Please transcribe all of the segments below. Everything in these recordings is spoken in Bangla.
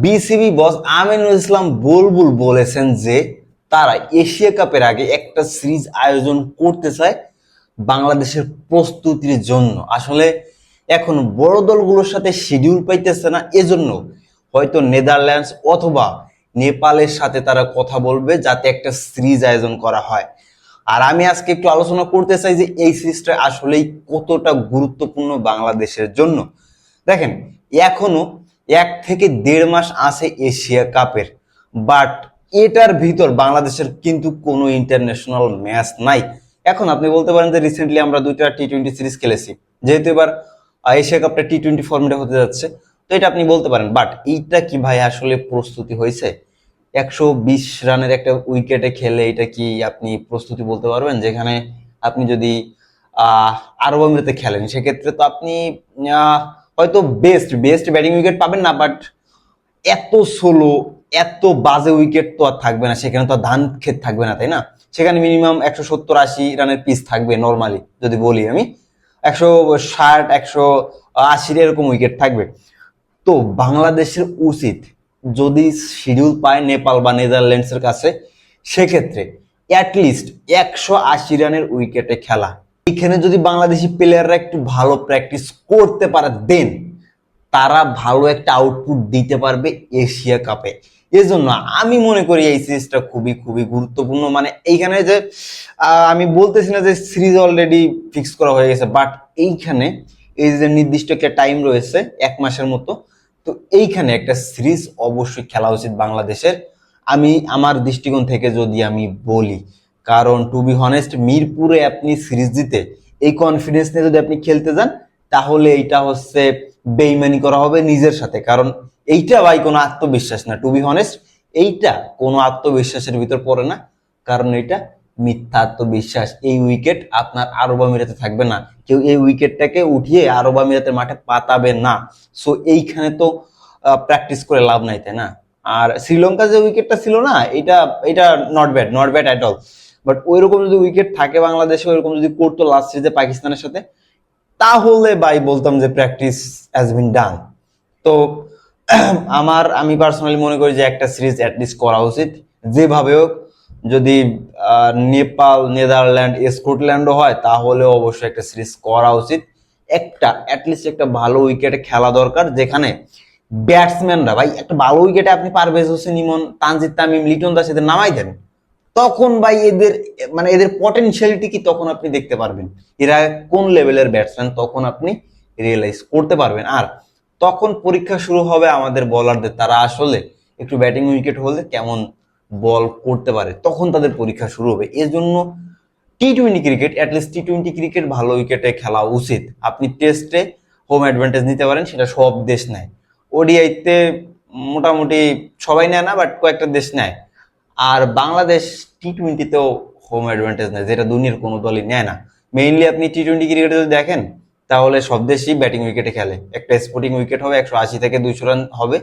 বিসিবি বস আমিনুল ইসলাম বুলবুল বলেছেন যে তারা এশিয়া কাপের আগে একটা সিরিজ আয়োজন করতে চায় বাংলাদেশের প্রস্তুতির জন্য। আসলে এখন বড় দলগুলোর সাথে শিডিউল পাইতেছে না, এজন্য হয়তো নেদারল্যান্ডস অথবা নেপালের সাথে তারা কথা বলবে যাতে একটা সিরিজ আয়োজন করা হয়। আর আমি আজকে একটু আলোচনা করতে চাই যে এই সিরিজটা আসলেই কতটা গুরুত্বপূর্ণ বাংলাদেশের জন্য। দেখেন, এখনো 1 থেকে 1.5 মাস আছে এশিয়া কাপের, বাট এটার ভিতর বাংলাদেশের কিন্তু কোনো ইন্টারন্যাশনাল ম্যাচ নাই। এখন আপনি বলতে পারেন যে রিসেন্টলি আমরা 2টা টি-20 সিরিজ খেলেছি, যেহেতু এবার এশিয়া কাপটা টি-20 ফর্মেটে হতে যাচ্ছে, তো এটা আপনি বলতে পারেন। বাট এইটা কি ভাই আসলে প্রস্তুতি হয়েছে? 120 রানের একটা উইকেটে খেলে এটা কি আপনি প্রস্তুতি বলতে পারবেন? যেখানে আপনি যদি আরব আমিরাতে খেলেন সেক্ষেত্রে তো আপনি হয়তো বেস্ট বেস্ট ব্যাটিং উইকেট পাবেন না, বাট এত সোলো এত বাজে উইকেট তো আর থাকবে না, সেখানে তো আর ধান ক্ষেত থাকবে না, তাই না? সেখানে মিনিমাম 170-80 রানের পিচ থাকবে নর্মালি, যদি বলি আমি 160-180 এরকম উইকেট থাকবে। তো বাংলাদেশের উচিত যদি শিডিউল পায় নেপাল বা নেদারল্যান্ডসের কাছে, সেক্ষেত্রে অ্যাটলিস্ট 180 রানের উইকেটে খেলা। এখানে যদি বাংলাদেশি প্লেয়াররা একটু ভালো প্র্যাকটিস করতে পারে, দেন তারা ভালো একটা আউটপুট দিতে পারবে এশিয়া কাপে। এজন্য আমি মনে করি এই সিরিজটা খুবই খুবই গুরুত্বপূর্ণ। মানে এইখানে যে আমি বলতেছি না যে সিরিজ অলরেডি ফিক্স করা হয়ে গেছে, বাট এইখানে এই যে নির্দিষ্ট একটা টাইম রয়েছে 1 মাসের মতো, তো এইখানে একটা সিরিজ অবশ্যই খেলা উচিত বাংলাদেশের, আমি আমার দৃষ্টিকোণ থেকে যদি আমি বলি। কারণ টু বি হনেস্ট, মিরপুরে আপনি সিরিজ জিতে এই কনফিডেন্স নিয়ে যদি আপনি খেলতে যান, তাহলে এইটা হচ্ছে বেইমানি করা হবে নিজের সাথে। কারণ এইটা ভাই কোনো আত্মবিশ্বাস না, টু বি হনেস্ট এইটা কোনো আত্মবিশ্বাসের ভিতর পড়ে না। কারণ এটা মিথ্যা আত্মবিশ্বাস। এই উইকেট আপনার আরব আমিরাতে থাকবে না, কেউ এই উইকেটটাকে উঠিয়ে আরব আমিরাতের মাঠে পাতাবে না। সো এইখানে তো প্র্যাকটিস করে লাভ নাই, তাই না? আর শ্রীলঙ্কা যে উইকেটটা ছিল না, এটা এটা not bad, not bad at all. But ওইরকম যদি উইকেট থাকে বাংলাদেশে, ওইরকম যদি করতো লাস্ট সিরিজে পাকিস্তানের সাথে, তাহলে ভাই বলতাম যে প্র্যাকটিস হ্যাজ বিন ডান। তো আমি পার্সোনালি মনে করি যে একটা সিরিজ অ্যাটলিস্ট করা উচিত যেভাবে হোক। যদি নেপাল, নেদারল্যান্ড, স্কটল্যান্ডও হয়, তাহলে অবশ্যই একটা সিরিজ করা উচিত। একটা অ্যাটলিস্ট একটা ভালো উইকেটে খেলা দরকার, যেখানে ব্যাটসম্যানরা ভাই একটা ভালো উইকেটে আপনি পারভেজ হোসেন ইমন, তানজিদ তামিম, লিটন দাস এদের নামাই দেন, তখন ভাই এদের মানে এদের পটেনশিয়ালিটি কি তখন আপনি দেখতে পারবেন, এরা কোন লেভেলের ব্যাটসম্যান তখন আপনি রিয়েলাইজ করতে পারবেন। আর তখন পরীক্ষা শুরু হবে আমাদের বলারদের, তারা আসলে একটু ব্যাটিং উইকেট হলে কেমন বল করতে পারে, তখন তাদের পরীক্ষা শুরু হবে। এর জন্য টি-20 ক্রিকেট, অ্যাটলিস্ট টি-20 ক্রিকেট ভালো উইকেটে খেলা উচিত। আপনি টেস্টে হোম অ্যাডভান্টেজ নিতে পারেন, সেটা সব দেশ নেয়। ওডিআইতে মোটামুটি সবাই নেয় না, বাট কয়েকটা দেশ নেয়। আর বাংলাদেশ টি-20তেও হোম অ্যাডভান্টেজ নেয়, যেটা দুনিয়ার কোনো দলই নেয় না। মেইনলি আপনি টি-20 ক্রিকেটে যদি দেখেন, তাহলে সব দেশই ব্যাটিং উইকেটে খেলে। একটা স্পোর্টিং উইকেট হবে, 180 থেকে 200 রান হবে,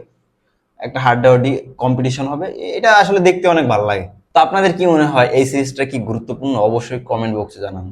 একটা হাড্ডাহাড্ডি কম্পিটিশন হবে। এটা আসলে দেখতে অনেক ভালো লাগে। তো আপনাদের কি মনে হয় এই সিরিজটা কি গুরুত্বপূর্ণ? অবশ্যই কমেন্ট বক্সে জানান।